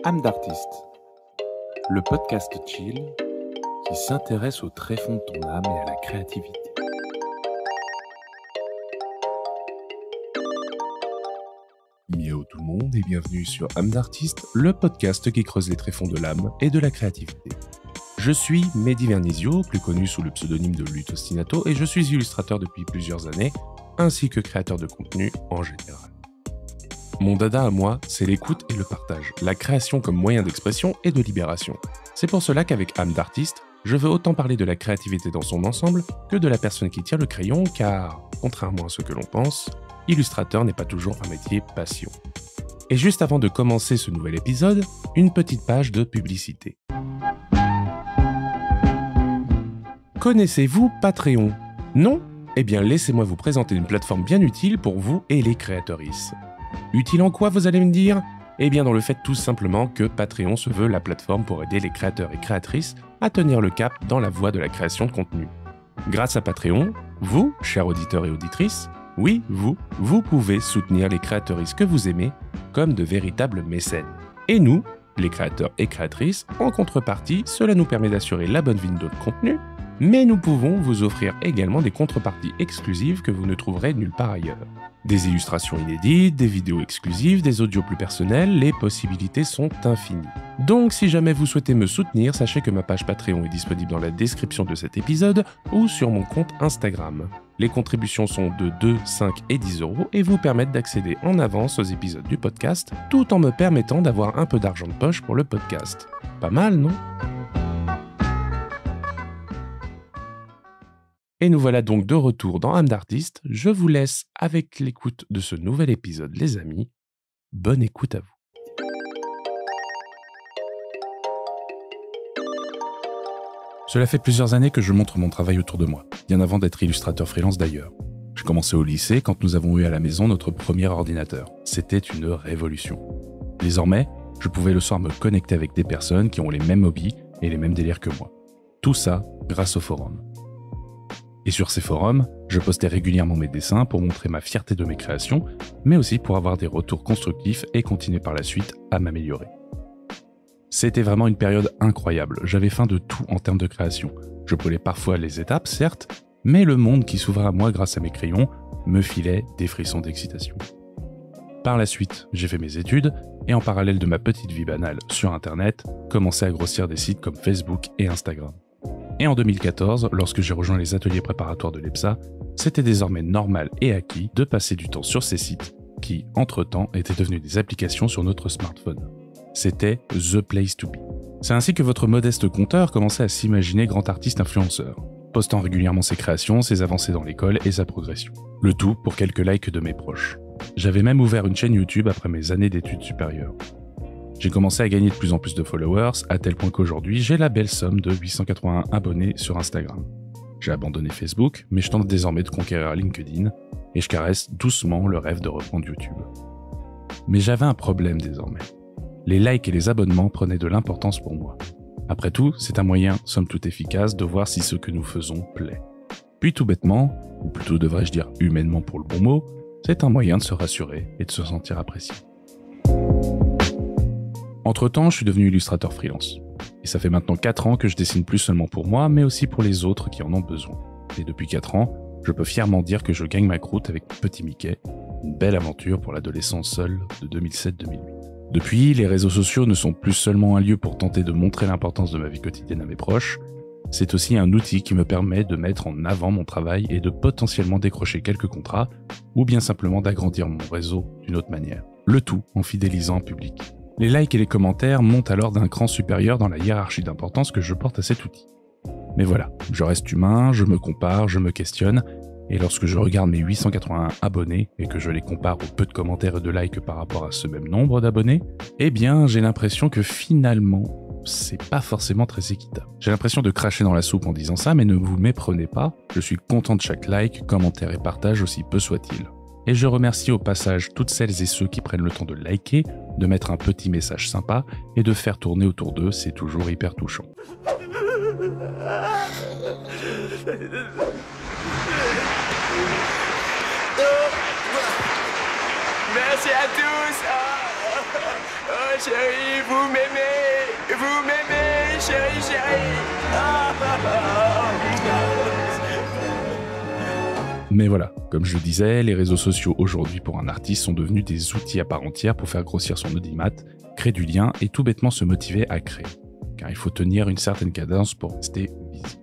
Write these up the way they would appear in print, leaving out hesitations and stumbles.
Âme d'artiste, le podcast chill qui s'intéresse au tréfonds de ton âme et à la créativité. Miaou tout le monde et bienvenue sur Âme d'artiste, le podcast qui creuse les tréfonds de l'âme et de la créativité. Je suis Mehdi Vernizio, plus connu sous le pseudonyme de Lutte Ostinato, et je suis illustrateur depuis plusieurs années, ainsi que créateur de contenu en général. Mon dada à moi, c'est l'écoute et le partage, la création comme moyen d'expression et de libération. C'est pour cela qu'avec Âme d'artiste, je veux autant parler de la créativité dans son ensemble que de la personne qui tient le crayon, car, contrairement à ce que l'on pense, illustrateur n'est pas toujours un métier passion. Et juste avant de commencer ce nouvel épisode, une petite page de publicité. Connaissez-vous Patreon ? Non ? Eh bien laissez-moi vous présenter une plateforme bien utile pour vous et les créatrices. Utile en quoi, vous allez me dire ? Eh bien dans le fait tout simplement que Patreon se veut la plateforme pour aider les créateurs et créatrices à tenir le cap dans la voie de la création de contenu. Grâce à Patreon, vous, chers auditeurs et auditrices, oui, vous pouvez soutenir les créatrices que vous aimez comme de véritables mécènes. Et nous, les créateurs et créatrices, en contrepartie, cela nous permet d'assurer la bonne vie de notre contenu, mais nous pouvons vous offrir également des contreparties exclusives que vous ne trouverez nulle part ailleurs. Des illustrations inédites, des vidéos exclusives, des audios plus personnels, les possibilités sont infinies. Donc si jamais vous souhaitez me soutenir, sachez que ma page Patreon est disponible dans la description de cet épisode ou sur mon compte Instagram. Les contributions sont de 2, 5 et 10 € et vous permettent d'accéder en avance aux épisodes du podcast, tout en me permettant d'avoir un peu d'argent de poche pour le podcast. Pas mal, non ? Et nous voilà donc de retour dans Âme d'artiste. Je vous laisse avec l'écoute de ce nouvel épisode, les amis. Bonne écoute à vous. Cela fait plusieurs années que je montre mon travail autour de moi, bien avant d'être illustrateur freelance d'ailleurs. J'ai commencé au lycée quand nous avons eu à la maison notre premier ordinateur. C'était une révolution. Désormais, je pouvais le soir me connecter avec des personnes qui ont les mêmes hobbies et les mêmes délires que moi. Tout ça grâce au forum. Et sur ces forums, je postais régulièrement mes dessins pour montrer ma fierté de mes créations, mais aussi pour avoir des retours constructifs et continuer par la suite à m'améliorer. C'était vraiment une période incroyable, j'avais faim de tout en termes de création. Je brûlais parfois les étapes, certes, mais le monde qui s'ouvrait à moi grâce à mes crayons me filait des frissons d'excitation. Par la suite, j'ai fait mes études, et en parallèle de ma petite vie banale sur Internet, commençais à grossir des sites comme Facebook et Instagram. Et en 2014, lorsque j'ai rejoint les ateliers préparatoires de l'EPSA, c'était désormais normal et acquis de passer du temps sur ces sites qui, entre-temps, étaient devenus des applications sur notre smartphone. C'était the place to be. C'est ainsi que votre modeste compteur commençait à s'imaginer grand artiste influenceur, postant régulièrement ses créations, ses avancées dans l'école et sa progression. Le tout pour quelques likes de mes proches. J'avais même ouvert une chaîne YouTube après mes années d'études supérieures. J'ai commencé à gagner de plus en plus de followers, à tel point qu'aujourd'hui, j'ai la belle somme de 881 abonnés sur Instagram. J'ai abandonné Facebook, mais je tente désormais de conquérir LinkedIn, et je caresse doucement le rêve de reprendre YouTube. Mais j'avais un problème désormais. Les likes et les abonnements prenaient de l'importance pour moi. Après tout, c'est un moyen, somme toute efficace, de voir si ce que nous faisons plaît. Puis tout bêtement, ou plutôt devrais-je dire humainement pour le bon mot, c'est un moyen de se rassurer et de se sentir apprécié. Entre-temps, je suis devenu illustrateur freelance. Et ça fait maintenant 4 ans que je dessine plus seulement pour moi, mais aussi pour les autres qui en ont besoin. Et depuis 4 ans, je peux fièrement dire que je gagne ma croûte avec Petit Mickey, une belle aventure pour l'adolescent seul de 2007-2008. Depuis, les réseaux sociaux ne sont plus seulement un lieu pour tenter de montrer l'importance de ma vie quotidienne à mes proches, c'est aussi un outil qui me permet de mettre en avant mon travail et de potentiellement décrocher quelques contrats, ou bien simplement d'agrandir mon réseau d'une autre manière. Le tout en fidélisant un public. Les likes et les commentaires montent alors d'un cran supérieur dans la hiérarchie d'importance que je porte à cet outil. Mais voilà, je reste humain, je me compare, je me questionne, et lorsque je regarde mes 881 abonnés et que je les compare au peu de commentaires et de likes par rapport à ce même nombre d'abonnés, eh bien j'ai l'impression que finalement, c'est pas forcément très équitable. J'ai l'impression de cracher dans la soupe en disant ça, mais ne vous méprenez pas, je suis content de chaque like, commentaire et partage aussi peu soit-il. Et je remercie au passage toutes celles et ceux qui prennent le temps de liker, de mettre un petit message sympa et de faire tourner autour d'eux, c'est toujours hyper touchant. Merci à tous. Oh chérie, vous m'aimez, chérie. Mais voilà, comme je le disais, les réseaux sociaux aujourd'hui pour un artiste sont devenus des outils à part entière pour faire grossir son audimat, créer du lien et tout bêtement se motiver à créer. Car il faut tenir une certaine cadence pour rester visible.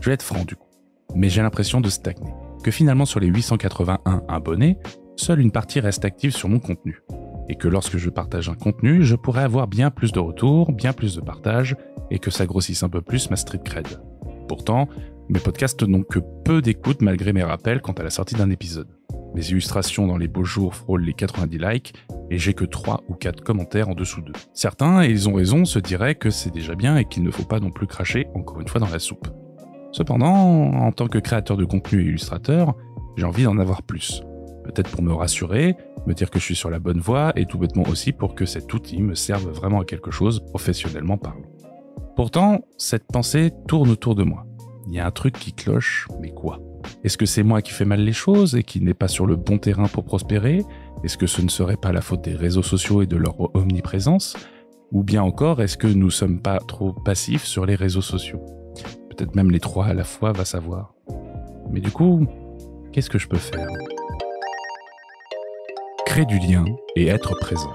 Je vais être franc du coup, mais j'ai l'impression de stagner. Que finalement sur les 881 abonnés, seule une partie reste active sur mon contenu. Et que lorsque je partage un contenu, je pourrais avoir bien plus de retours, bien plus de partages, et que ça grossisse un peu plus ma street cred. Pourtant, mes podcasts n'ont que peu d'écoute malgré mes rappels quant à la sortie d'un épisode. Mes illustrations dans les beaux jours frôlent les 90 likes, et j'ai que 3 ou 4 commentaires en dessous d'eux. Certains, et ils ont raison, se diraient que c'est déjà bien et qu'il ne faut pas non plus cracher encore une fois dans la soupe. Cependant, en tant que créateur de contenu et illustrateur, j'ai envie d'en avoir plus. Peut-être pour me rassurer, me dire que je suis sur la bonne voie et tout bêtement aussi pour que cet outil me serve vraiment à quelque chose, professionnellement parlant. Pourtant, cette pensée tourne autour de moi. Il y a un truc qui cloche, mais quoi ? Est-ce que c'est moi qui fais mal les choses et qui n'est pas sur le bon terrain pour prospérer ? Est-ce que ce ne serait pas la faute des réseaux sociaux et de leur omniprésence ? Ou bien encore, est-ce que nous sommes pas trop passifs sur les réseaux sociaux ? Peut-être même les trois à la fois, va savoir. Mais du coup, qu'est-ce que je peux faire ? Créer du lien et être présent.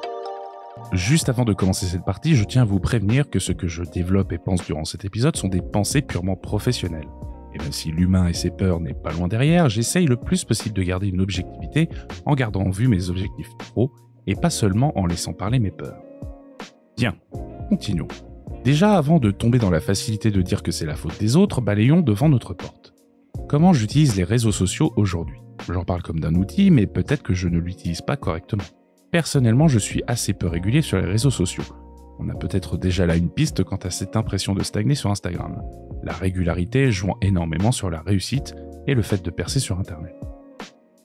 Juste avant de commencer cette partie, je tiens à vous prévenir que ce que je développe et pense durant cet épisode sont des pensées purement professionnelles. Et même si l'humain et ses peurs n'est pas loin derrière, j'essaye le plus possible de garder une objectivité en gardant en vue mes objectifs pro et pas seulement en laissant parler mes peurs. Bien, continuons. Déjà, avant de tomber dans la facilité de dire que c'est la faute des autres, balayons devant notre porte. Comment j'utilise les réseaux sociaux aujourd'hui ? J'en parle comme d'un outil, mais peut-être que je ne l'utilise pas correctement. Personnellement, je suis assez peu régulier sur les réseaux sociaux. On a peut-être déjà là une piste quant à cette impression de stagner sur Instagram. La régularité jouant énormément sur la réussite et le fait de percer sur Internet.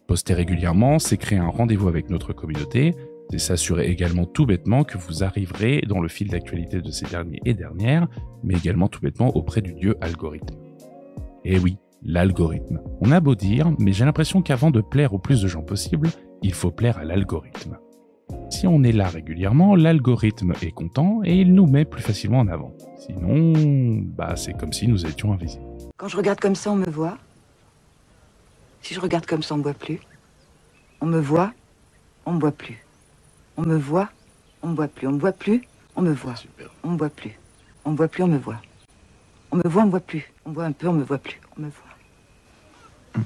Poster régulièrement, c'est créer un rendez-vous avec notre communauté, c'est s'assurer également tout bêtement que vous arriverez dans le fil d'actualité de ces derniers et dernières, mais également tout bêtement auprès du dieu algorithme. Et oui, l'algorithme. On a beau dire, mais j'ai l'impression qu'avant de plaire au plus de gens possible, il faut plaire à l'algorithme. Si on est là régulièrement, l'algorithme est content et il nous met plus facilement en avant. Sinon, c'est comme si nous étions invisibles. Quand je regarde comme ça, on me voit. Si je regarde comme ça, on me voit plus. On me voit, on me voit plus. On me voit, on me voit plus. On me voit plus, on me voit. Super. On me voit plus. On me voit plus, on me voit. On me voit, on me voit plus. On me voit un peu, on me voit plus. On me voit.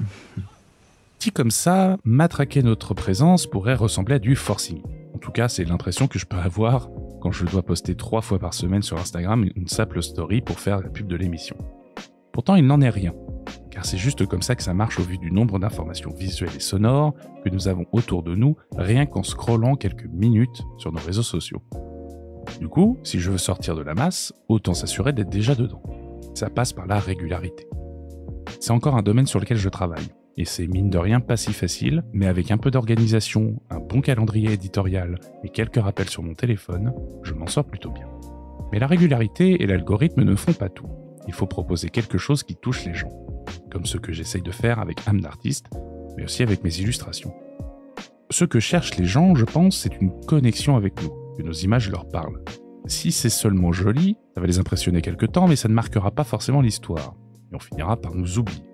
Dit comme ça, matraquer notre présence pourrait ressembler à du forcing. En tout cas, c'est l'impression que je peux avoir quand je dois poster 3 fois par semaine sur Instagram une simple story pour faire la pub de l'émission. Pourtant, il n'en est rien, car c'est juste comme ça que ça marche au vu du nombre d'informations visuelles et sonores que nous avons autour de nous, rien qu'en scrollant quelques minutes sur nos réseaux sociaux. Du coup, si je veux sortir de la masse, autant s'assurer d'être déjà dedans. Ça passe par la régularité. C'est encore un domaine sur lequel je travaille. Et c'est mine de rien pas si facile, mais avec un peu d'organisation, un bon calendrier éditorial et quelques rappels sur mon téléphone, je m'en sors plutôt bien. Mais la régularité et l'algorithme ne font pas tout. Il faut proposer quelque chose qui touche les gens, comme ce que j'essaye de faire avec âme d'artiste, mais aussi avec mes illustrations. Ce que cherchent les gens, je pense, c'est une connexion avec nous, que nos images leur parlent. Si c'est seulement joli, ça va les impressionner quelque temps, mais ça ne marquera pas forcément l'histoire, et on finira par nous oublier.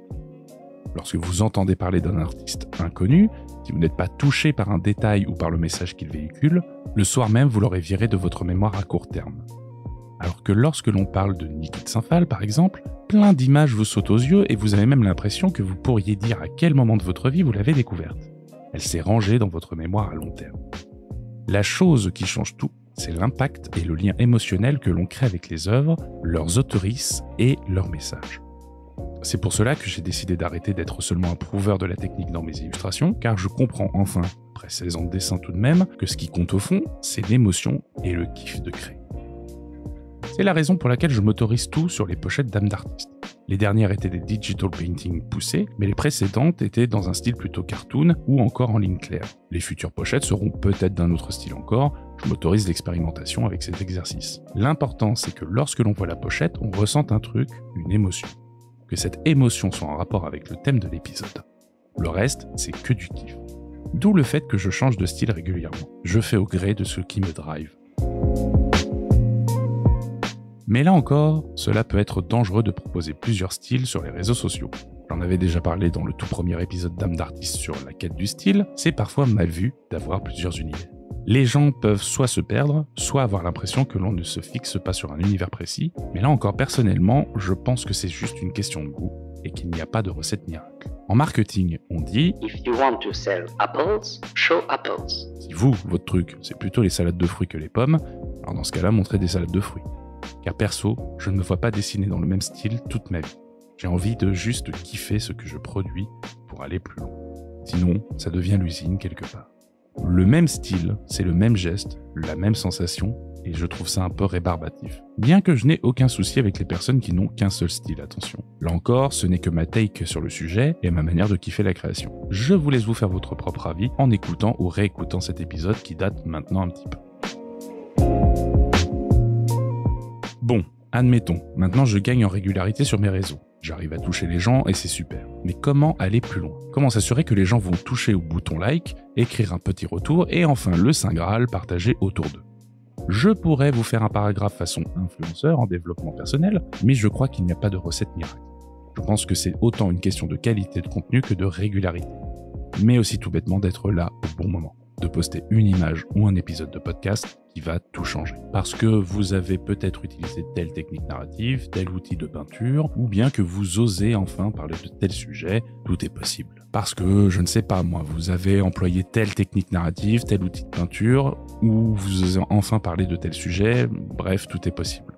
Lorsque vous entendez parler d'un artiste inconnu, si vous n'êtes pas touché par un détail ou par le message qu'il véhicule, le soir même vous l'aurez viré de votre mémoire à court terme. Alors que lorsque l'on parle de Niki de Saint-Phalle par exemple, plein d'images vous sautent aux yeux et vous avez même l'impression que vous pourriez dire à quel moment de votre vie vous l'avez découverte. Elle s'est rangée dans votre mémoire à long terme. La chose qui change tout, c'est l'impact et le lien émotionnel que l'on crée avec les œuvres, leurs autrices et leurs messages. C'est pour cela que j'ai décidé d'arrêter d'être seulement un prouveur de la technique dans mes illustrations, car je comprends enfin, après 16 ans de dessin tout de même, que ce qui compte au fond, c'est l'émotion et le kiff de créer. C'est la raison pour laquelle je m'autorise tout sur les pochettes d'âme d'artiste. Les dernières étaient des digital painting poussés, mais les précédentes étaient dans un style plutôt cartoon ou encore en ligne claire. Les futures pochettes seront peut-être d'un autre style encore, je m'autorise l'expérimentation avec cet exercice. L'important, c'est que lorsque l'on voit la pochette, on ressente un truc, une émotion. Que cette émotion soit en rapport avec le thème de l'épisode. Le reste, c'est que du kiff. D'où le fait que je change de style régulièrement. Je fais au gré de ce qui me drive. Mais là encore, cela peut être dangereux de proposer plusieurs styles sur les réseaux sociaux. J'en avais déjà parlé dans le tout premier épisode d'Âme d'artiste sur la quête du style, c'est parfois mal vu d'avoir plusieurs univers. Les gens peuvent soit se perdre, soit avoir l'impression que l'on ne se fixe pas sur un univers précis, mais là encore personnellement, je pense que c'est juste une question de goût et qu'il n'y a pas de recette miracle. En marketing, on dit « If you want to sell apples, show apples ». Si vous, votre truc, c'est plutôt les salades de fruits que les pommes, alors dans ce cas-là, montrez des salades de fruits. Car perso, je ne me vois pas dessiner dans le même style toute ma vie. J'ai envie de juste kiffer ce que je produis pour aller plus loin. Sinon, ça devient l'usine quelque part. Le même style, c'est le même geste, la même sensation, et je trouve ça un peu rébarbatif. Bien que je n'ai aucun souci avec les personnes qui n'ont qu'un seul style, attention. Là encore, ce n'est que ma take sur le sujet et ma manière de kiffer la création. Je vous laisse vous faire votre propre avis en écoutant ou réécoutant cet épisode qui date maintenant un petit peu. Bon, admettons, maintenant je gagne en régularité sur mes réseaux. J'arrive à toucher les gens et c'est super. Mais comment aller plus loin? Comment s'assurer que les gens vont toucher au bouton like, écrire un petit retour et enfin le Saint Graal partager autour d'eux? Je pourrais vous faire un paragraphe façon influenceur en développement personnel, mais je crois qu'il n'y a pas de recette miracle. Je pense que c'est autant une question de qualité de contenu que de régularité. Mais aussi tout bêtement d'être là au bon moment. De poster une image ou un épisode de podcast qui va tout changer. Parce que vous avez peut-être utilisé telle technique narrative, tel outil de peinture, ou bien que vous osez enfin parler de tel sujet, tout est possible. Parce que, je ne sais pas moi, vous avez employé telle technique narrative, tel outil de peinture, ou vous osez enfin parler de tel sujet, bref, tout est possible.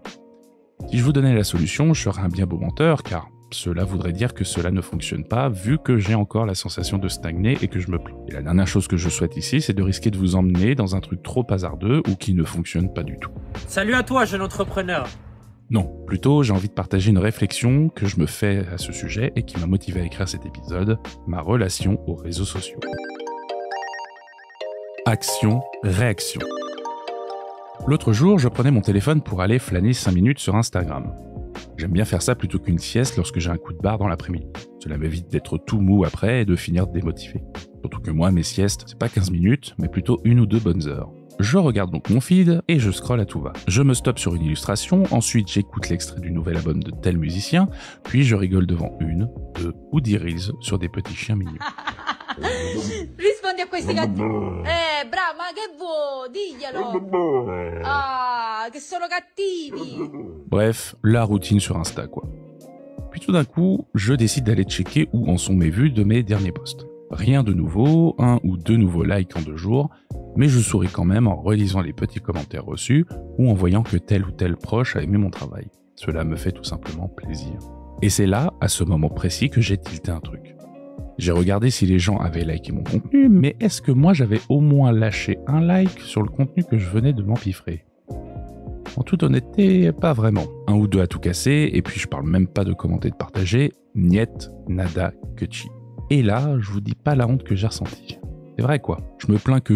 Si je vous donnais la solution, je serais un bien beau menteur, car cela voudrait dire que cela ne fonctionne pas, vu que j'ai encore la sensation de stagner et que je me plains. Et la dernière chose que je souhaite ici, c'est de risquer de vous emmener dans un truc trop hasardeux ou qui ne fonctionne pas du tout. Salut à toi, jeune entrepreneur. Non, plutôt j'ai envie de partager une réflexion que je me fais à ce sujet et qui m'a motivé à écrire cet épisode, ma relation aux réseaux sociaux. Action, réaction. L'autre jour, je prenais mon téléphone pour aller flâner 5 minutes sur Instagram. J'aime bien faire ça plutôt qu'une sieste lorsque j'ai un coup de barre dans l'après-midi. Cela m'évite d'être tout mou après et de finir démotivé. Surtout que moi, mes siestes, c'est pas 15 minutes, mais plutôt 1 ou 2 bonnes heures. Je regarde donc mon feed et je scrolle à tout va. Je me stoppe sur une illustration, ensuite j'écoute l'extrait du nouvel album de tel musicien, puis je rigole devant 1, 2 ou 10 reels sur des petits chiens mignons. Rispondi a questi cattivi. Bravo, ma che vuoi? Diglielo. Ah, che sono cattivi. Bref, la routine sur Insta, quoi. Puis tout d'un coup, je décide d'aller checker où en sont mes vues de mes derniers posts. Rien de nouveau, 1 ou 2 nouveaux likes en 2 jours, mais je souris quand même en relisant les petits commentaires reçus ou en voyant que tel ou tel proche a aimé mon travail. Cela me fait tout simplement plaisir. Et c'est là, à ce moment précis, que j'ai tilté un truc. J'ai regardé si les gens avaient liké mon contenu, mais est-ce que moi j'avais au moins lâché un like sur le contenu que je venais de m'empiffrer? En toute honnêteté, pas vraiment. 1 ou 2 à tout casser, et puis je parle même pas de commenter, de partager, niet, nada, que chi. Et là, je vous dis pas la honte que j'ai ressentie. C'est vrai quoi, je me plains que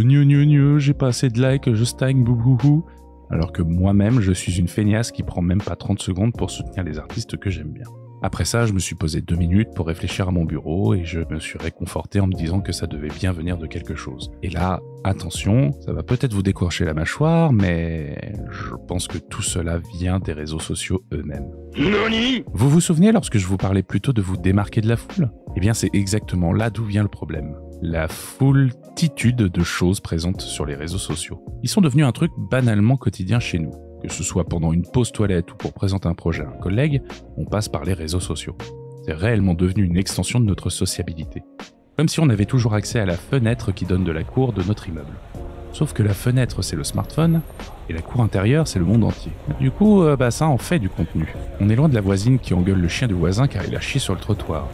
j'ai pas assez de likes, je stagne, bouhouhou, alors que moi-même je suis une feignasse qui prend même pas 30 secondes pour soutenir les artistes que j'aime bien. Après ça, je me suis posé 2 minutes pour réfléchir à mon bureau et je me suis réconforté en me disant que ça devait bien venir de quelque chose. Et là, attention, ça va peut-être vous décourager la mâchoire, mais je pense que tout cela vient des réseaux sociaux eux-mêmes. Nani? Vous vous souvenez lorsque je vous parlais plutôt de vous démarquer de la foule? Eh bien, c'est exactement là d'où vient le problème. La foultitude de choses présentes sur les réseaux sociaux. Ils sont devenus un truc banalement quotidien chez nous. Que ce soit pendant une pause toilette ou pour présenter un projet à un collègue, on passe par les réseaux sociaux. C'est réellement devenu une extension de notre sociabilité. Comme si on avait toujours accès à la fenêtre qui donne de la cour de notre immeuble. Sauf que la fenêtre, c'est le smartphone, et la cour intérieure, c'est le monde entier. Du coup, ça en fait du contenu. On est loin de la voisine qui engueule le chien du voisin car il a chié sur le trottoir.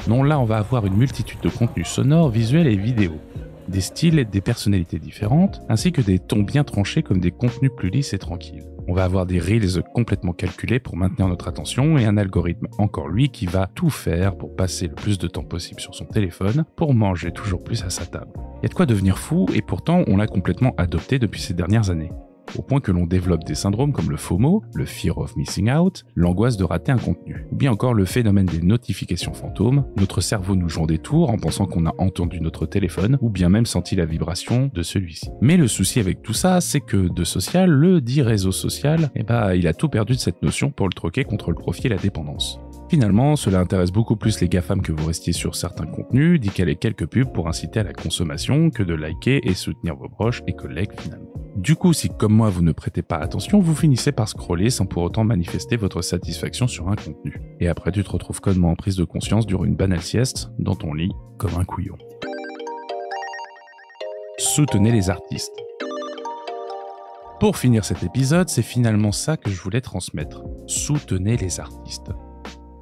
Non, là, on va avoir une multitude de contenus sonores, visuels et vidéos. Des styles et des personnalités différentes, ainsi que des tons bien tranchés comme des contenus plus lisses et tranquilles. On va avoir des reels complètement calculés pour maintenir notre attention et un algorithme, encore lui, qui va tout faire pour passer le plus de temps possible sur son téléphone pour manger toujours plus à sa table. Il y a de quoi devenir fou et pourtant on l'a complètement adopté depuis ces dernières années. au point que l'on développe des syndromes comme le FOMO, le Fear of Missing Out, l'angoisse de rater un contenu, ou bien encore le phénomène des notifications fantômes, notre cerveau nous jouant des tours en pensant qu'on a entendu notre téléphone, ou bien même senti la vibration de celui-ci. Mais le souci avec tout ça, c'est que de social, le dit réseau social, il a tout perdu de cette notion pour le troquer contre le profit et la dépendance. Finalement, cela intéresse beaucoup plus les GAFAM que vous restiez sur certains contenus, d'y caler quelques pubs pour inciter à la consommation, que de liker et soutenir vos proches et collègues finalement. Du coup, si comme moi vous ne prêtez pas attention, vous finissez par scroller sans pour autant manifester votre satisfaction sur un contenu. Et après tu te retrouves connement en prise de conscience durant une banale sieste, dans ton lit, comme un couillon. Soutenez les artistes. Pour finir cet épisode, c'est finalement ça que je voulais transmettre. Soutenez les artistes.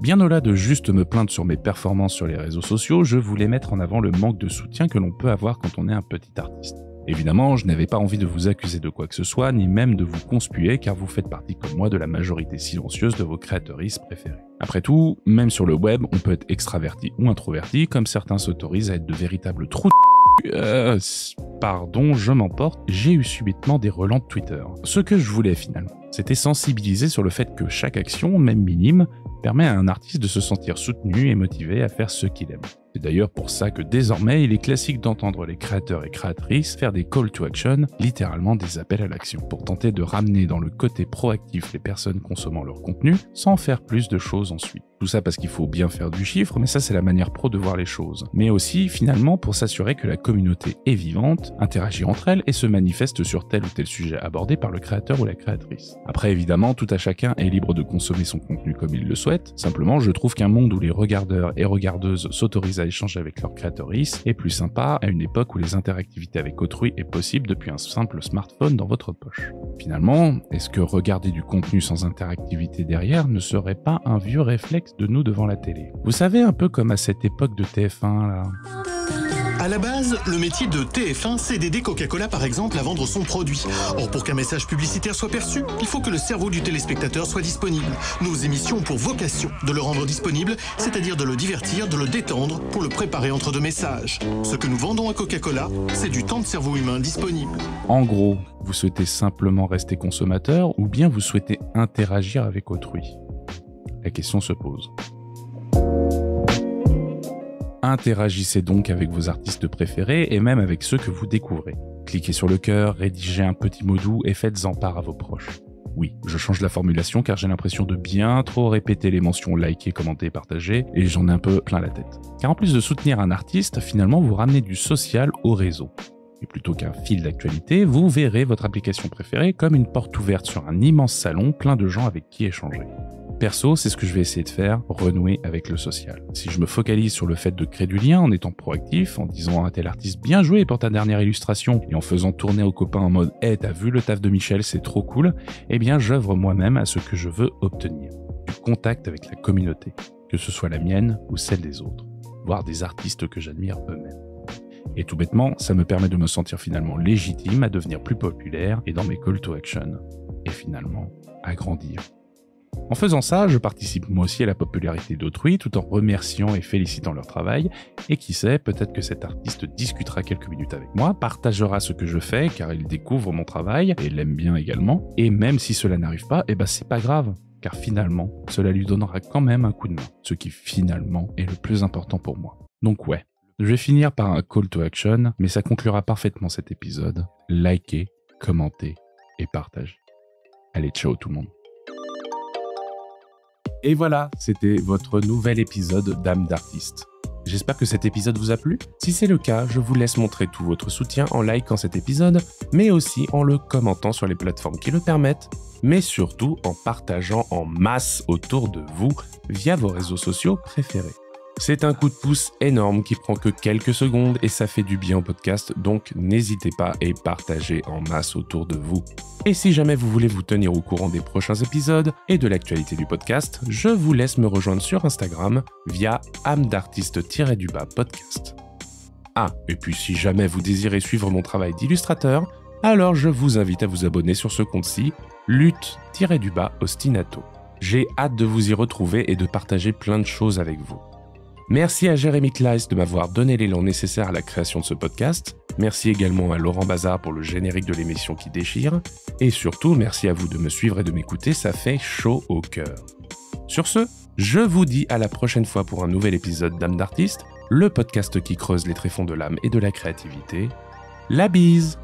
Bien au-delà de juste me plaindre sur mes performances sur les réseaux sociaux, je voulais mettre en avant le manque de soutien que l'on peut avoir quand on est un petit artiste. Évidemment, je n'avais pas envie de vous accuser de quoi que ce soit, ni même de vous conspuer, car vous faites partie comme moi de la majorité silencieuse de vos créatrices préférées. Après tout, même sur le web, on peut être extraverti ou introverti, comme certains s'autorisent à être de véritables trous de pardon, je m'emporte, j'ai eu subitement des relents de Twitter. Ce que je voulais finalement, c'était sensibiliser sur le fait que chaque action, même minime, permet à un artiste de se sentir soutenu et motivé à faire ce qu'il aime. C'est d'ailleurs pour ça que désormais, il est classique d'entendre les créateurs et créatrices faire des call to action, littéralement des appels à l'action, pour tenter de ramener dans le côté proactif les personnes consommant leur contenu, sans faire plus de choses ensuite. Tout ça parce qu'il faut bien faire du chiffre, mais ça c'est la manière pro de voir les choses. Mais aussi, finalement, pour s'assurer que la communauté est vivante, interagit entre elles et se manifeste sur tel ou tel sujet abordé par le créateur ou la créatrice. Après, évidemment, tout à chacun est libre de consommer son contenu comme il le souhaite. Simplement, je trouve qu'un monde où les regardeurs et regardeuses s'autorisent à échanger avec leurs créatrices est plus sympa à une époque où les interactivités avec autrui est possible depuis un simple smartphone dans votre poche. Finalement, est-ce que regarder du contenu sans interactivité derrière ne serait pas un vieux réflexe de nous devant la télé? Vous savez, un peu comme à cette époque de TF1 là. À la base, le métier de TF1, c'est d'aider Coca-Cola par exemple à vendre son produit. Or, pour qu'un message publicitaire soit perçu, il faut que le cerveau du téléspectateur soit disponible. Nos émissions ont pour vocation de le rendre disponible, c'est-à-dire de le divertir, de le détendre, pour le préparer entre deux messages. Ce que nous vendons à Coca-Cola, c'est du temps de cerveau humain disponible. En gros, vous souhaitez simplement rester consommateur ou bien vous souhaitez interagir avec autrui? La question se pose. Interagissez donc avec vos artistes préférés et même avec ceux que vous découvrez. Cliquez sur le cœur, rédigez un petit mot doux et faites-en part à vos proches. Oui, je change la formulation car j'ai l'impression de bien trop répéter les mentions liker, commenter, partager et j'en ai un peu plein la tête. Car en plus de soutenir un artiste, finalement vous ramenez du social au réseau. Et plutôt qu'un fil d'actualité, vous verrez votre application préférée comme une porte ouverte sur un immense salon plein de gens avec qui échanger. Perso, c'est ce que je vais essayer de faire, renouer avec le social. Si je me focalise sur le fait de créer du lien en étant proactif, en disant à tel artiste bien joué pour ta dernière illustration et en faisant tourner aux copains en mode hey, t'as vu le taf de Michel, c'est trop cool, eh bien j'œuvre moi-même à ce que je veux obtenir. Du contact avec la communauté, que ce soit la mienne ou celle des autres, voire des artistes que j'admire eux-mêmes. Et tout bêtement, ça me permet de me sentir finalement légitime à devenir plus populaire et dans mes call to action. Et finalement, à grandir. En faisant ça, je participe moi aussi à la popularité d'autrui tout en remerciant et félicitant leur travail, et qui sait, peut-être que cet artiste discutera quelques minutes avec moi, partagera ce que je fais car il découvre mon travail et l'aime bien également, et même si cela n'arrive pas, c'est pas grave, car finalement, cela lui donnera quand même un coup de main, ce qui finalement est le plus important pour moi. Donc ouais, je vais finir par un call to action, mais ça conclura parfaitement cet épisode. Likez, commentez et partagez. Allez, ciao tout le monde. Et voilà, c'était votre nouvel épisode d'âme d'artiste. J'espère que cet épisode vous a plu. Si c'est le cas, je vous laisse montrer tout votre soutien en likant cet épisode, mais aussi en le commentant sur les plateformes qui le permettent, mais surtout en partageant en masse autour de vous via vos réseaux sociaux préférés. C'est un coup de pouce énorme qui prend que quelques secondes et ça fait du bien au podcast, donc n'hésitez pas et partagez en masse autour de vous. Et si jamais vous voulez vous tenir au courant des prochains épisodes et de l'actualité du podcast, je vous laisse me rejoindre sur Instagram via âme-d'artiste-podcast. Ah, et puis si jamais vous désirez suivre mon travail d'illustrateur, alors je vous invite à vous abonner sur ce compte-ci, lutte-ostinato. J'ai hâte de vous y retrouver et de partager plein de choses avec vous. Merci à Jérémy Kleiss de m'avoir donné l'élan nécessaire à la création de ce podcast. Merci également à Laurent Bazar pour le générique de l'émission qui déchire. Et surtout, merci à vous de me suivre et de m'écouter, ça fait chaud au cœur. Sur ce, je vous dis à la prochaine fois pour un nouvel épisode d'Âme d'artiste, le podcast qui creuse les tréfonds de l'âme et de la créativité. La bise!